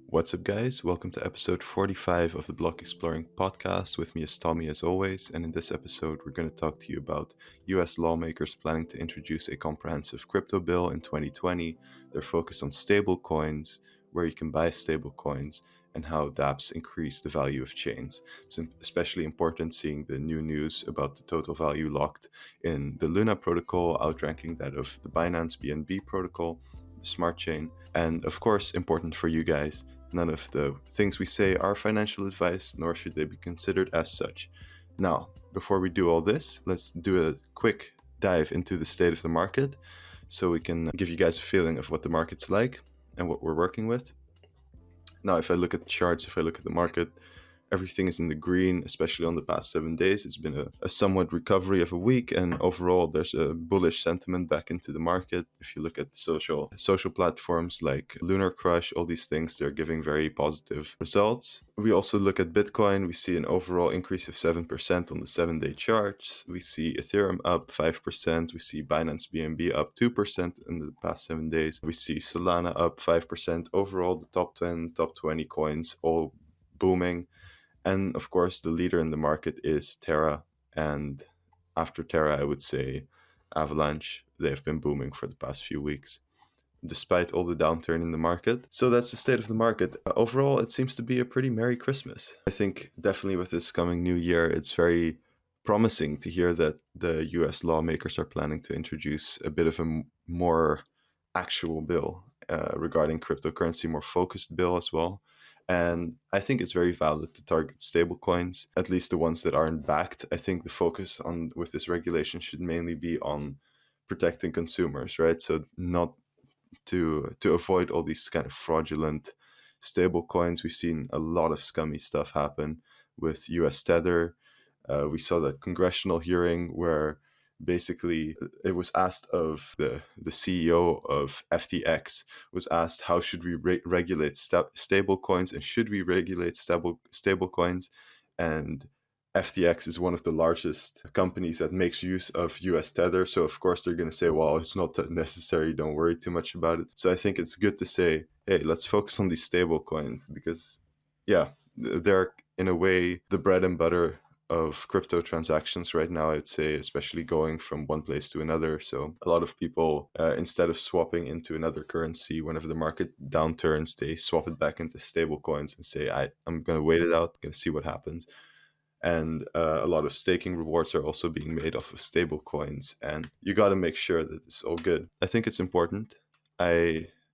What's up, guys? Welcome to episode 45 of the Block Exploring podcast. With me is Tommy, as always. And in this episode, we're going to talk to you about US lawmakers planning to introduce a comprehensive crypto bill in 2020, their focus on stablecoins, where you can buy stablecoins, and how dApps increase the value of chains. It's especially important seeing the new news about the total value locked in the Luna protocol, outranking that of the Binance BNB protocol, the smart chain, and of course, important for you guys. None of the things we say are financial advice, nor should they be considered as such. Now, before we do all this, let's do a quick dive into the state of the market so we can give you guys a feeling of what the market's like and what we're working with. Now, if I look at the charts, if I look at the market, everything is in the green, especially on the past 7 days. It's been a somewhat recovery of a week, and overall there's a bullish sentiment back into the market. If you look at social platforms like Lunar Crush, all these things, they're giving very positive results. We also look at Bitcoin. We see an overall increase of 7% on the 7-day charts. We see Ethereum up 5%. We see Binance BNB up 2% in the past 7 days. We see Solana up 5%. Overall, the top 10, top 20 coins all booming. And of course, the leader in the market is Terra. And after Terra, I would say Avalanche. They have been booming for the past few weeks, despite all the downturn in the market. So that's the state of the market. Overall, it seems to be a pretty Merry Christmas. I think definitely with this coming new year, it's very promising to hear that the US lawmakers are planning to introduce a bit of a more actual bill regarding cryptocurrency, more focused bill as well. And I think it's very valid to target stablecoins, at least the ones that aren't backed. I think the focus on with this regulation should mainly be on protecting consumers, right? So not to avoid all these kind of fraudulent stablecoins. We've seen a lot of scummy stuff happen with US Tether. We saw that congressional hearing where basically it was asked of the CEO of FTX was asked, how should we regulate stable coins, and should we regulate stable coins? And FTX is one of the largest companies that makes use of US Tether. So of course they're going to say, well, it's not that necessary. Don't worry too much about it. So I think it's good to say, hey, let's focus on these stable coins because, yeah, they're in a way the bread and butter of crypto transactions right now, I'd say, especially going from one place to another. So a lot of people, instead of swapping into another currency, whenever the market downturns, they swap it back into stable coins and say, I'm going to wait it out, going to see what happens. And a lot of staking rewards are also being made off of stable coins. And you got to make sure that it's all good. I think it's important.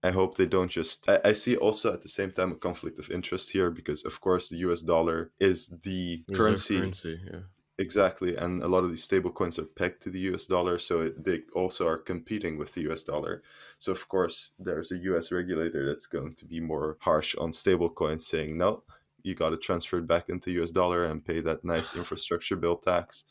I hope they don't just... I see also at the same time a conflict of interest here because, of course, the US dollar is the Reserve currency. yeah. Exactly. And a lot of these stable coins are pegged to the US dollar. So they also are competing with the US dollar. So, of course, there's a US regulator that's going to be more harsh on stable coins, saying, no, you got to transfer it back into US dollar and pay that nice infrastructure bill tax.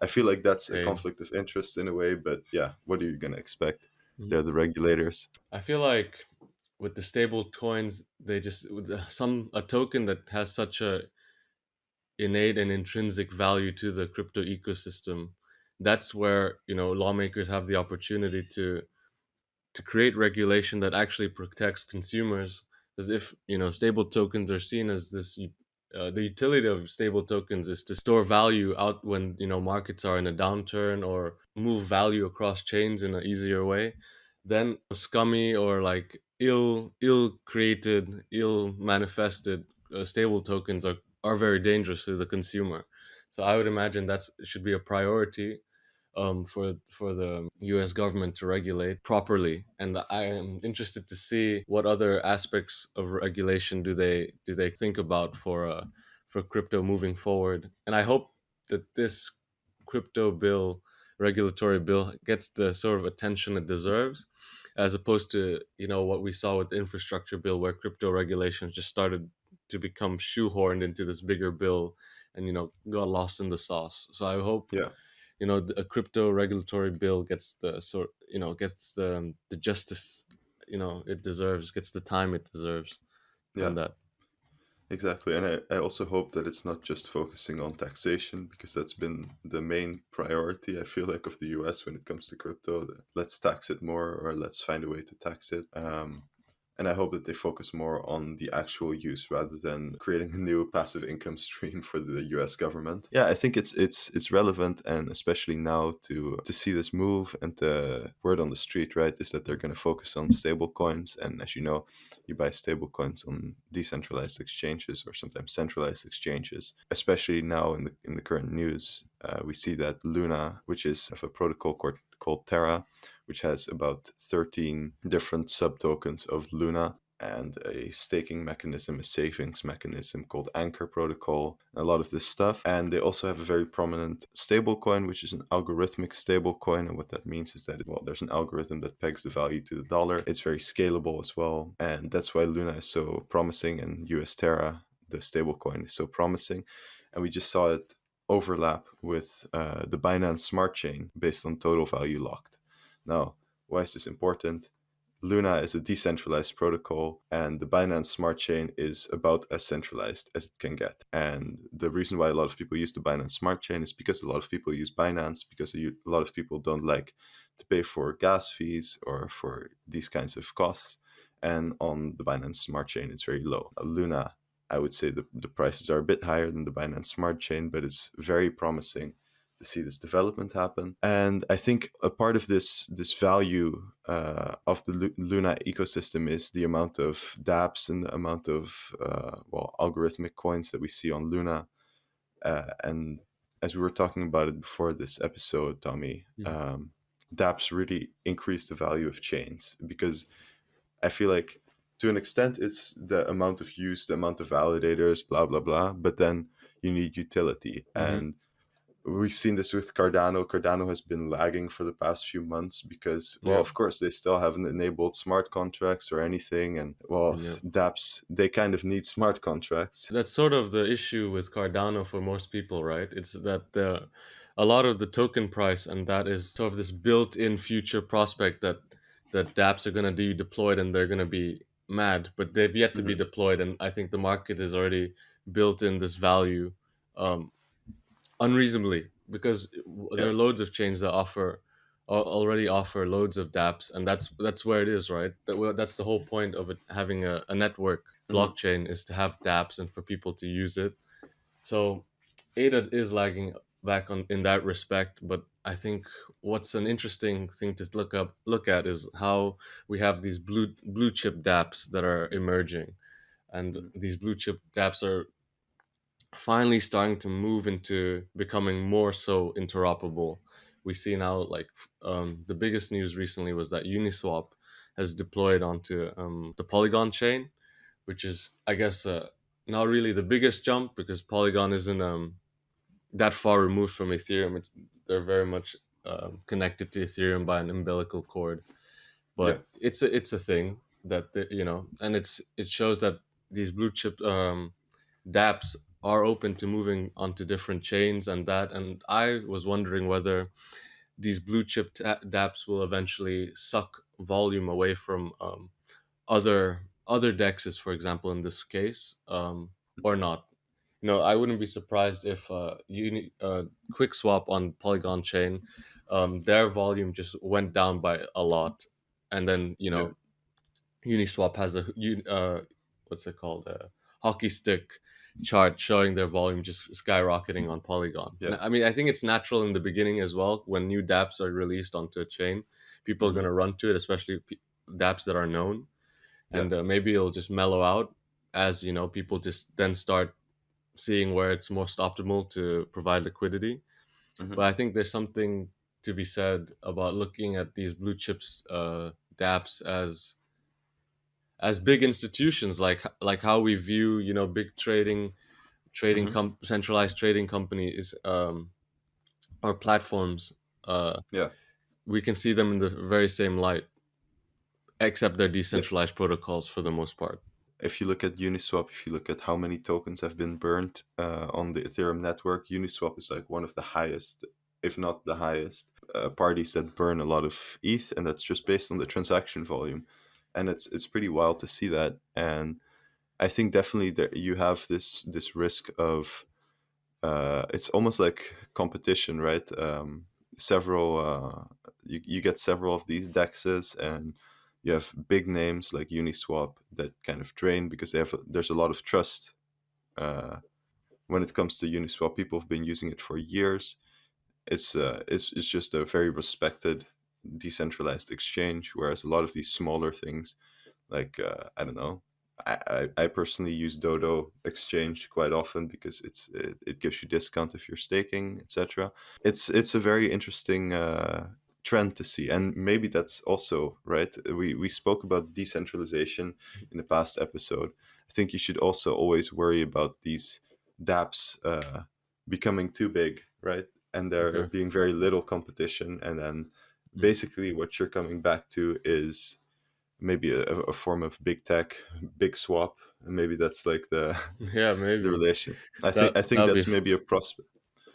I feel like that's a Hey, conflict of interest in a way. But yeah, what are you going to expect? mm. They're the regulators. I feel like with the stable coins, they just with a token that has such a innate and intrinsic value to the crypto ecosystem. That's where lawmakers have the opportunity to create regulation that actually protects consumers. Because if stable tokens are seen as this, the utility of stable tokens is to store value out when markets are in a downturn or move value across chains in an easier way. Then scummy or like ill created, ill manifested stable tokens are very dangerous to the consumer. So I would imagine that should be a priority for the U.S. government to regulate properly, and I am interested to see what other aspects of regulation do they think about for crypto moving forward. And I hope that this crypto bill, regulatory bill, gets the sort of attention it deserves, as opposed to what we saw with the infrastructure bill, where crypto regulations just started to become shoehorned into this bigger bill and got lost in the sauce. So I hope Yeah. a crypto regulatory bill gets gets the justice it deserves, gets the time it deserves Yeah. on that. Exactly. And I also hope that it's not just focusing on taxation because that's been the main priority, I feel like, of the US when it comes to crypto. Let's tax it more or let's find a way to tax it. And I hope that they focus more on the actual use rather than creating a new passive income stream for the US government. Yeah, I think it's relevant, and especially now to see this move, and the word on the street, right, is that they're going to focus on stable coins. And as you know, you buy stable coins on decentralized exchanges or sometimes centralized exchanges. Especially now in the current news, we see that Luna, which is of a protocol called Terra, which has about 13 different subtokens of Luna, and a staking mechanism, a savings mechanism called Anchor Protocol, and a lot of this stuff. And they also have a very prominent stablecoin, which is an algorithmic stablecoin. And what that means is that, well, there's an algorithm that pegs the value to the dollar. It's very scalable as well. And that's why Luna is so promising, and US Terra, the stablecoin, is so promising. And we just saw it overlap with the Binance Smart Chain based on total value locked. Now, why is this important? Luna is a decentralized protocol, and the Binance Smart Chain is about as centralized as it can get. And the reason why a lot of people use the Binance Smart Chain is because a lot of people use Binance because a lot of people don't like to pay for gas fees or for these kinds of costs. And on the Binance Smart Chain, it's very low. Luna, I would say the prices are a bit higher than the Binance Smart Chain, but it's very promising to see this development happen. And I think a part of this value of the Luna ecosystem is the amount of dApps and the amount of algorithmic coins that we see on Luna. And as we were talking about it before this episode, Tommy, Mhm. dApps really increase the value of chains, because I feel like to an extent it's the amount of use, the amount of validators, blah blah blah. But then you need utility, Mhm. and we've seen this with Cardano. Cardano has been lagging for the past few months because, well, Yeah. of course, they still haven't enabled smart contracts or anything. And, well, Yeah. dApps, they kind of need smart contracts. That's sort of the issue with Cardano for most people, right? It's that a lot of the token price, and that is sort of this built-in future prospect that dApps are going to be deployed and they're going to be mad, but they've yet to be Hmm. deployed, and I think the market has already built in this value um, unreasonably, because there Yeah. are loads of chains that already offer loads of dApps, and that's where it is, right? That's the whole point of it having a network Hmm. blockchain, is to have dApps and for people to use it. So ADA is lagging back on in that respect, but I think what's an interesting thing to look at is how we have these blue chip dApps that are emerging, and Hmm. these blue chip dApps are finally starting to move into becoming more so interoperable. We see now, like, the biggest news recently was that Uniswap has deployed onto the Polygon chain, which is, I guess, not really the biggest jump, because Polygon isn't that far removed from Ethereum. They're very much connected to Ethereum by an umbilical cord, Yeah. but it's a thing that and it shows that these blue chip dApps are open to moving onto different chains, and I was wondering whether these blue chip dApps will eventually suck volume away from other dexes, for example, in this case, or not. I wouldn't be surprised if QuickSwap on Polygon chain, their volume just went down by a lot, and then Yeah. Uniswap has what's it called, a hockey stick chart showing their volume just skyrocketing on Polygon. Yeah. I mean, I think it's natural in the beginning as well. When new dApps are released onto a chain, people are going Hmm. to run to it, especially dApps that are known, Yeah. and maybe it'll just mellow out as people just then start seeing where it's most optimal to provide liquidity. Hmm. But I think there's something to be said about looking at these blue chips dApps as big institutions, like how we view big Hmm. centralized trading companies, or platforms. uh Yeah. we can see them in the very same light, except they're Yeah. decentralized protocols for the most part. If you look at Uniswap, if you look at how many tokens have been burned on the Ethereum network, Uniswap is like one of the highest, if not the highest, parties that burn a lot of ETH, and that's just based on the transaction volume. And it's pretty wild to see that. And I think definitely that you have this risk of it's almost like competition, right? Several you get several of these dexes, and you have big names like Uniswap that kind of drain because there's a lot of trust uh, when it comes to Uniswap. People have been using it for years. It's just a very respected decentralized exchange, whereas a lot of these smaller things, like I don't know, I personally use Dodo Exchange quite often because it gives you discount if you're staking, etc. It's a very interesting trend to see, and maybe that's also right. We spoke about decentralization in the past episode. I think you should also always worry about these dApps becoming too big, right? And there Okay. being very little competition, and then Mm. basically what you're coming back to is maybe a form of big tech, big swap, and maybe that's like the Yeah, the maybe relation. I that think I that think would be that's maybe a prospect.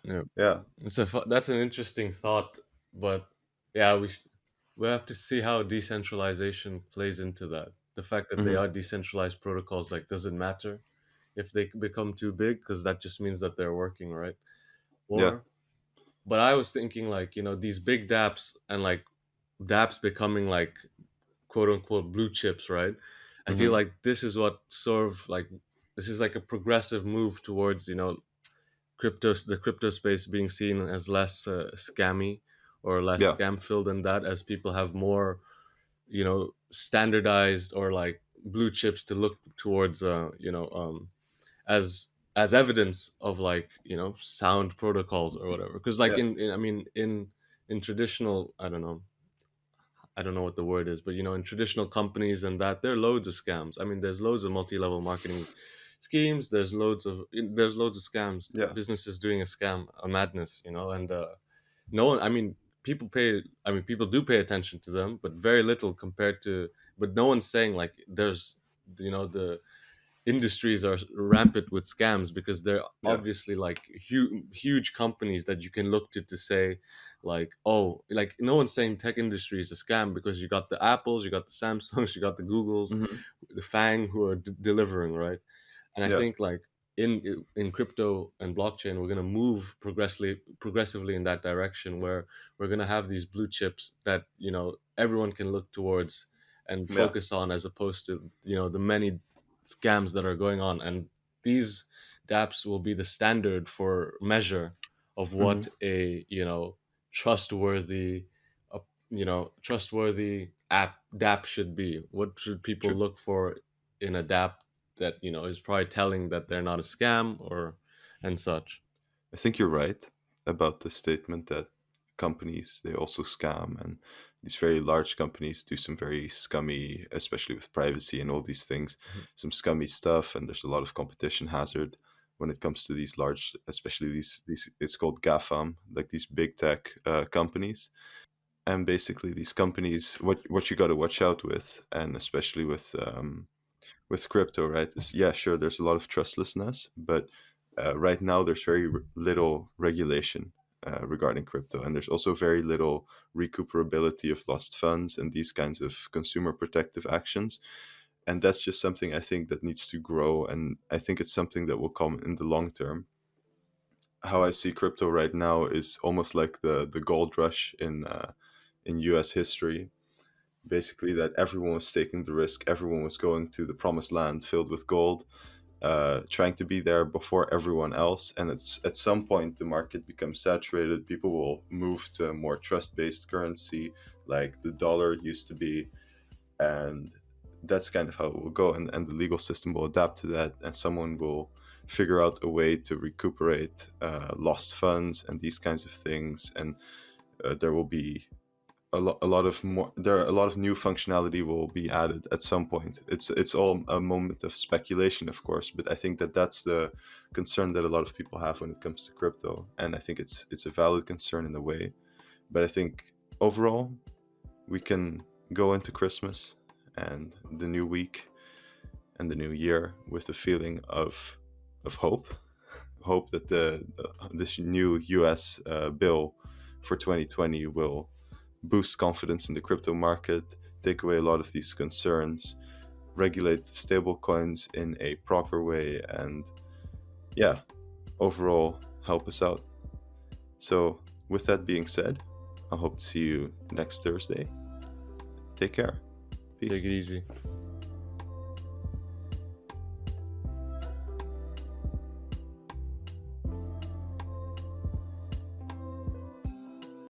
yeah. Yeah. That's an interesting thought, but yeah, we have to see how decentralization plays into that. The fact that they Hmm. are decentralized protocols like doesn't matter if they become too big because that just means that they're working right. Yeah. Or but I was thinking like these big dApps and like dApps becoming like quote unquote blue chips, right? I feel Hmm. like this is what sort of like this is like a progressive move towards the crypto space being seen as less scammy or less Yeah. scam filled than that, as people have more standardized or like blue chips to look towards as evidence of like sound protocols or whatever, because like Yeah. in I mean in traditional I don't know what the word is, but in traditional companies and that there are loads of scams. I mean, there's loads of multi-level marketing schemes. There's loads of scams. Yeah. Businesses doing a scam, a madness, and no one. I mean, people pay. I mean, people do pay attention to them, but very little compared to. But no one's saying like there's the industries are rampant with scams because they're Yeah. obviously like huge companies that you can look to say like, oh, like no one's saying tech industry is a scam because you got the Apples, you got the Samsungs, you got the Googles, Hmm. the Fang who are delivering, right? And I Yeah. think like in crypto and blockchain we're going to move progressively in that direction where we're going to have these blue chips that everyone can look towards and Yeah. focus on, as opposed to the many scams that are going on. And these dApps will be the standard for measure of what Hmm. a trustworthy trustworthy app dApp should be. What should people True. look for in a dApp that is probably telling that they're not a scam or and such. I think you're right about the statement that companies they also scam, and these very large companies do some very scummy, especially with privacy and all these things, Mhm. some scummy stuff, and there's a lot of competition hazard when it comes to these large, especially these it's called GAFAM, like these big tech companies. And basically these companies, what you got to watch out with, and especially with crypto, right, is yeah, sure, there's a lot of trustlessness, but right now there's very little regulation regarding crypto, and there's also very little recuperability of lost funds and these kinds of consumer protective actions. And that's just something I think that needs to grow, and I think it's something that will come in the long term. How I see crypto right now is almost like the gold rush in US history, basically, that everyone was taking the risk, everyone was going to the promised land filled with gold, trying to be there before everyone else. And it's at some point the market becomes saturated. People will move to a more trust-based currency, like the dollar used to be, and that's kind of how it will go. And the legal system will adapt to that, and someone will figure out a way to recuperate lost funds and these kinds of things. And there will be a lot of more there are a lot of new functionality will be added at some point. It's all a moment of speculation, of course, but I think that that's the concern that a lot of people have when it comes to crypto, and I think it's a valid concern in a way. But I think overall we can go into Christmas and the new week and the new year with a feeling of hope that the this new US bill for 2020 will boost confidence in the crypto market, take away a lot of these concerns, regulate stablecoins in a proper way, and yeah, overall help us out. So, with that being said, I hope to see you next Thursday. Take care. Peace. Peace. Take it easy.